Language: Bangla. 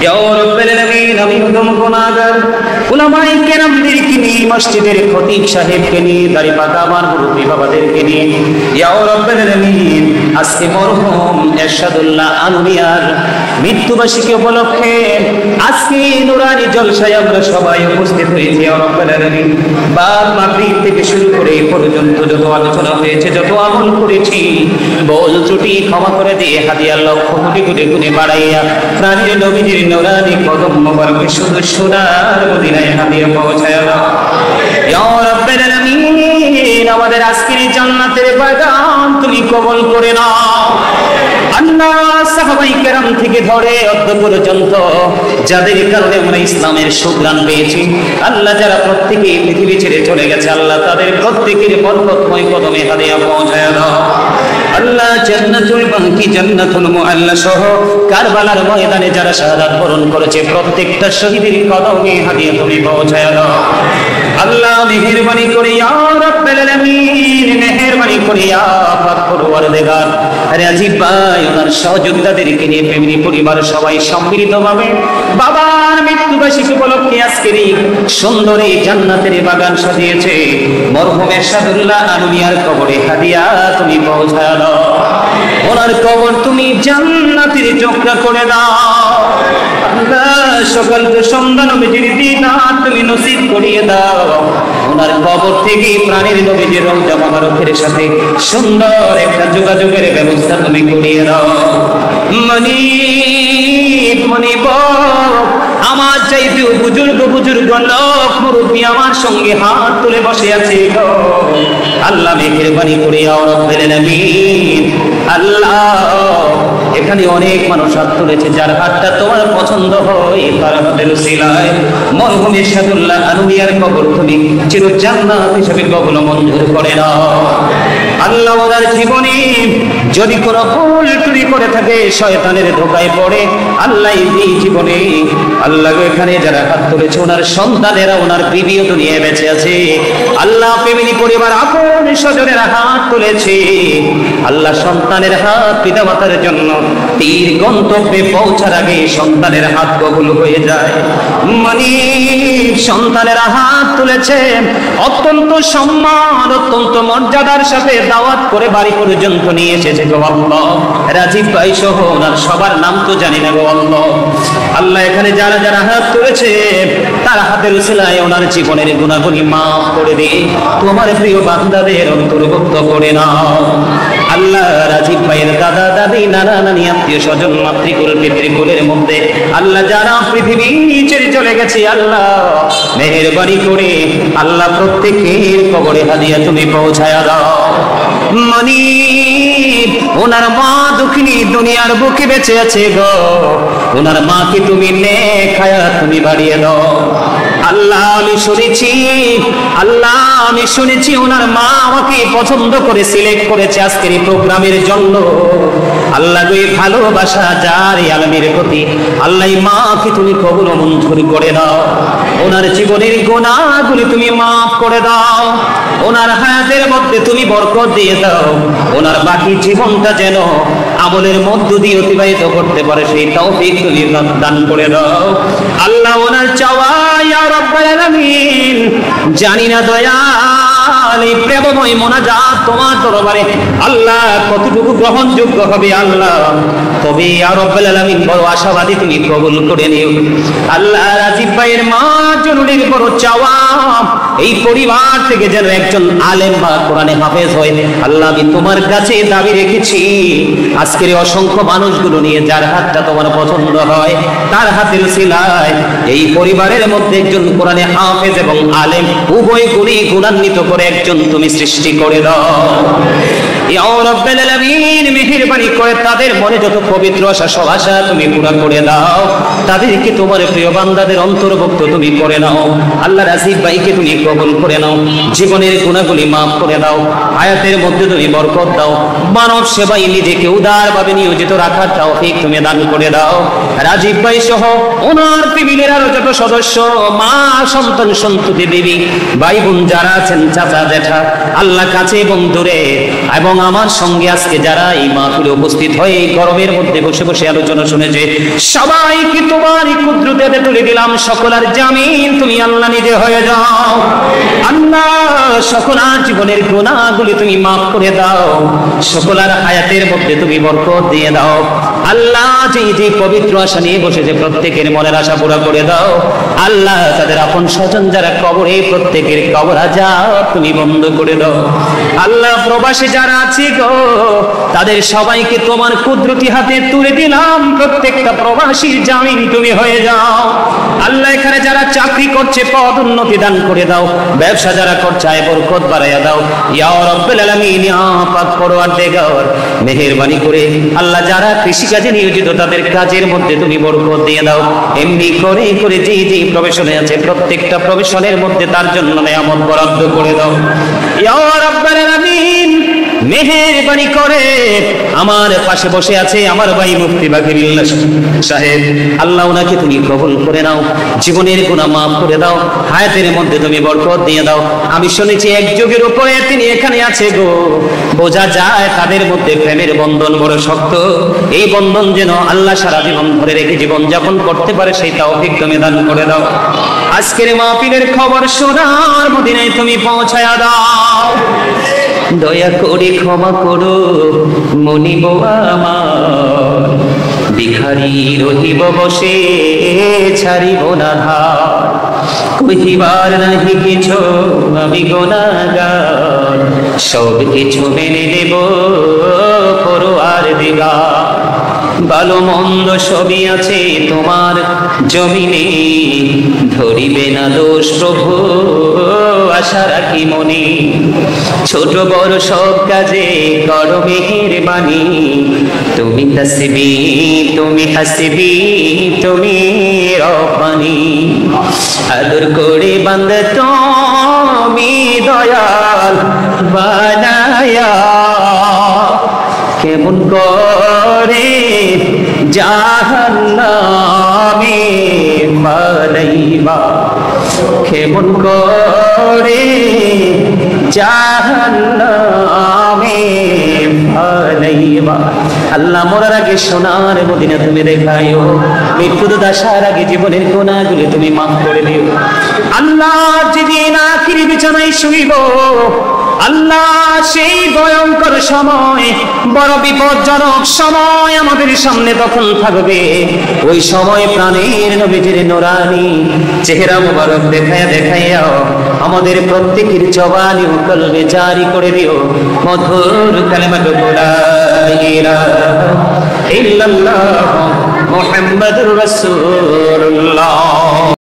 ইয়া রাব্বাল আলামিন, আমি উত্তম গুনাহগার, উলামায়ে কেরামদেরকে নিয়ে, মসজিদের খতিব সাহেবকে নিয়ে, দাড়ি পাকা আমার মুরব্বী বাবাদেরকে নিয়ে, ইয়া রাব্বাল আলামিন, আজকে মরহুম এরশাদুল্লাহ আনুনিয়ার মৃত্যুবার্ষিকী উপলক্ষে আজকে নুরানি জলসায় আমরা সবাই উপস্থিত হয়েছি। ইয়া রাব্বাল আলামিন, বাদ মাগরিব থেকে শুরু করে এই পর্যন্ত যত আলোচনা হয়েছে, যত আমল করেছি, ভুল ত্রুটি ক্ষমা করে দিয়ে হাদিয়া লক্ষ কোটি কোটি গুণে বাড়াইয়া প্রাণের নবীজির নুরানি কদম মোবারকে শুধু সোনার মদিনায় হাদিয়া পৌঁছায় দাও। ইয়া রাব্বাল আলামিন, আমাদের আজকের জান্নাতের বাগান তুমি কবুল করে নাও। আল্লাহ, সাহাবায়ে কেরাম থেকে ধরে অদ্য পর্যন্ত যাদের কারণে আমরা ইসলামের সুঘ্রাণ পেয়েছি, আল্লাহ যারা প্রত্যেকে পৃথিবী ছেড়ে চলে গেছে, আল্লাহ তাদের প্রত্যেকের বরকতময় কদমে হাদিয়া পৌঁছায় দাও। আল্লাহ, জান্নাতুল বাকি, জান্নাতুল মুআল্লা সহ কারবালার ময়দানে যারা শাহাদাত বরণ করেছে, প্রত্যেকটা শহীদের কদমে হাদিয়া তুমি পৌঁছায় দাও। আল্লাহ, মেহেরবানি করে ইয়া রাব্বাল আলামিন, মেহেরবানি করে ইয়া পাক পরওয়ারদিগার, রাজীব ভাই ওনার সহযোদ্ধাদেরকে নিয়ে ফ্যামিলি পরিবার সবাই সম্মিলিতভাবে বাবার মৃত্যুবার্ষিকী উপলক্ষে আজকের এই সুন্দর এই জান্নাতের বাগান সাজিয়েছে। মরহুম এরশাদুল্লাহ আনুনিয়ার কবরে হাদিয়া তুমি পৌঁছায় দাও। ওনার কবর তুমি জান্নাতের চোখটা করে দাও। আল্লাহ, সকাল তো সন্ধ্যা নবীজির দিদার তুমি নসিব করিয়ে দাও। ওনার কবর থেকে প্রাণের নবীজির রওজা মোবারকের সাথে সুন্দর একটা যোগাযোগের ব্যবস্থা তুমি করিয়ে দাও। মনিব, আমার চাইতে বুজুর্গ বুজুর্গ লোক মুরব্বী আমার সঙ্গে হাত তুলে বসে আছে গো। আল্লাহ, মেহেরবানি করে ইয়া রাব্বাল আলামিন, আল্লাহ, এখানে অনেক মানুষ হাত তুলেছে, যার হাতটা তোমার পছন্দ হয় তার হাতের উসিলায় মরহুম এরশাদুল্লাহ আনুনিয়ার কবর তুমি চির জান্নাত হিসেবে কবুল মঞ্জুর করে নাও। আল্লাহ, ওনার জীবনে যদি কোনো ভুল ত্রুটি করে থাকে, শয়তানের ধোকায় পড়ে, আল্লাহ এই জীবনে, আল্লাহ এখানে যারা হাত তুলেছে ওনার সন্তানেরা, ওনার বিবিও দুনিয়ায় বেঁচে আছে, আল্লাহ ফ্যামিলি পরিবার আপন স্বজনেরা হাত তুলেছে, আল্লাহ সন্তানের হাত পিতা মাতার জন্য তীর গন্তব্যে পৌঁছার আগে সন্তানের হাত কবুল হয়ে যায়। মানে সন্তানেরা হাত তুলেছে, অত্যন্ত সম্মান, অত্যন্ত মর্যাদার সাথে দাওয়াত করে বাড়ি পর্যন্ত নিয়ে এসেছে গো আল্লাহ। রাজীব ভাই সহ ওনার সবার নাম তো জানি না গো আল্লাহ। আল্লাহ, এখানে যারা যারা হাত তুলেছে তার হাতের উসিলায় ওনার জীবনের গুনাহগুলি মাফ করে দিয়ে তোমার প্রিয় বান্দাদের অন্তর্ভুক্ত করে নাও। আল্লাহ, রাজীব ভাইয়ের দাদা দাদি নানা নানি আত্মীয় স্বজন মাতৃকুল পিতৃকুলের মধ্যে আল্লাহ যারা পৃথিবী ছেড়ে চলে গেছে, আল্লাহ মেহেরবানি করে আল্লাহ প্রত্যেকের কবরে হাদিয়া তুমি পৌঁছায়া দাও। মনি, ওনার মা দুঃখিনী দুনিয়ার বুকে বেঁচে আছে গো, ওনার মাকে তুমি নেক হায়াত তুমি বাড়িয়ে দাও। আল্লাহ, আমি শুনেছি ওনার মা আমাকে পছন্দ করে সিলেক্ট করেছে আজকের এই প্রোগ্রামের জন্য। আল্লাহ, ওই ভালোবাসা যার এই আলমের প্রতি, আল্লাহ মাকে তুমি কবুল মঞ্জুর করে দাও। ওনার জীবনের গুনাহগুলি তুমি মাফ করে দাও। ওনার হায়াতের মধ্যে তুমি বরকত দিয়ে দাও। ওনার বাকি জীবনটা যেন আমলের মধ্য দিয়ে অতিবাহিত করতে পারে সেই তৌফিক তুমি দান করে দাও। আল্লাহ, ওনার চাওয়া ইয়া রাব্বাল আলামিন, জানি না দয়াল এই প্রেমময় মোনাজাত তোমার দরবারে আল্লাহ কতটুকু গ্রহণযোগ্য হবে আল্লাহ, তবে ইয়া রাব্বাল আলামিন বড় আশাবাদী তুমি কবুল করে নিও। আল্লাহ, রাজীব ভাইয়ের মা জননীর বড় চাওয়া এই পরিবার থেকে যেন একজন আলেম বা কোরআনে হাফেজ হয়। আল্লাহ, আমি তোমার কাছে দাবি রেখেছি আজকের অসংখ্য মানুষগুলো নিয়ে যার হাতটা তোমার পছন্দ হয় তার হাতের উসিলায় এই পরিবারের মধ্যে একজন কোরআনে হাফেজ এবং আলেম উভয় গুণে গুণান্বিত করে একজন তুমি সৃষ্টি করে দাও। ইয়া রাব্বাল আলামিন, মেহেরবানি করে তাদের মনে যত পবিত্র আশা সব আশা তুমি পুরা করে দাও। তাদেরকে তোমার প্রিয় বান্দাদের অন্তর্ভুক্ত তুমি করে নাও। আল্লাহ, রাজীব ভাইকে তুমি কবুল করে নাও, জীবনের গুনাহগুলি মাফ করে দাও, হায়াতের মধ্যে তুমি বরকত দাও, মানব সেবায় নিজেকে উদারভাবে নিয়োজিত রাখার তৌফিক তুমি দান করে দাও। রাজীব ভাই সহ ওনার ফ্যামিলির আরো যত সদস্য, মা, সন্তান, সন্ততি, দেবী, ভাই বোন যারা আছেন, চাচা জেঠা, আল্লাহ কাছে এবং দূরে, এবং আমার সঙ্গে আজকে যারা এই মাহফিলে উপস্থিত হয়ে গরমের মধ্যে বসে বসে আলোচনা শুনেছে, সবাইকে তোমার দুটো হাতে তুলে দিলাম, সকলের জামিন তুমি আল্লাহ নিজে হয়ে যাও। আল্লাহ সকলের জীবনের গুনাহগুলি তুমি মাফ করে দাও, সকলের হায়াতের মধ্যে তুমি বরকত দিয়ে দাও। আল্লাহ যে পবিত্র আশা নিয়ে বসেছে প্রত্যেকের মনের আশা পুরো করে দাও। আল্লাহ তাদের আপন স্বজন যারা কবরে, প্রত্যেকের কবর আযাব তুমি বন্ধ করে দাও। আল্লাহ প্রবাসী যারা আছে গো, তাদের সবাইকে তোমার কুদরতি হাতে তুলে দিলাম, প্রত্যেকটা প্রবাসীর জামিন তুমি হয়ে যাও। আল্লাহ এখানে যারা চাকরি করছে পদ উন্নতি দান করে দাও, ব্যবসা যারা করছে আয় বরকত বাড়াইয়া দাও। ইয়া রাব্বুল আলামিন, ইয়া পাক পরওয়ারদিগার, মেহেরবানি করে আল্লাহ যারা কৃষি কাজে নিয়োজিত তাদের কাজের মধ্যে তুমি বরকত দিয়ে দাও। এমনি করে করে যে প্রফেশনে আছে প্রত্যেকটা প্রফেশনের মধ্যে তার জন্য নিয়ামত বরাদ্দ করে দাও। ইয়া রাব্বুল আলামিন, মেহেরবানি করে আমার পাশে বসে আছে আমার ভাই মুফতি বাকিরুল্লাহ সাহেব, আল্লাহ ওনাকে তুমি কবুল করে নাও, জীবনের গুনাহ মাফ করে দাও, হায়াতের মধ্যে তুমি বরকত দিয়ে দাও। আমি শুনেছি এক যুগের উপরে তিনি এখানে আছে গো, বোঝা যায় তাদের মধ্যে প্রেমের বন্ধন বড় শক্ত। এই বন্ধন যেন আল্লাহ সারা জীবন ধরে রেখে জীবন যাপন করতে পারে সেই তৌফিক তুমি দান করে দাও। আজকের মাহফিলের খবর সোনার মদিনায় তুমি পৌঁছায়া দাও। দয়া করে ক্ষমা করো মনিব আমার, ভিখারি রহিব বসে ছাড়িব না ধার, কহিবার নাহি কিছু আমি গুনাহগার, সব কিছু মেনে নেব পরওয়ারদিগার। ভালো মন্দ সবই আছে তোমার জমিনে, ধরিবে না দোষ প্রভু আশা রাখি মনে, ছোট বড় সব কাজে করো মেহেরবানি, তুমি তাসবি তুমি হাসবি তুমি রব্বানি, আদর করে বান্দা তুমি দয়াল বানায়া, কেমন করে জাহান্নামে বানাইবা, কেমন করে জাহান্নামে বানাইবা। আল্লাহ মরার আগে সোনার মদিনা তুমি দেখাইও, মৃত্যুর দশার আগে জীবনের গুনাহগুলি তুমি মাফ করে দিও। আল্লাহ যেদিন আখিরি বিছানায় শুইব, আল্লাহ সেই ভয়ঙ্কর সময়, বড় বিপজ্জনক সময় আমাদের সামনে তখন থাকবে। ওই সময় প্রাণের নবীজির নূরানি চেহারা মুবারক দেখাইয়া দেখাইয়া আমাদের প্রত্যেকের জবানি ও কলবে জারি করে দিও মধুর কালেমাত লা ইলাহা ইল্লাল্লাহ মুহাম্মাদুর রাসূল।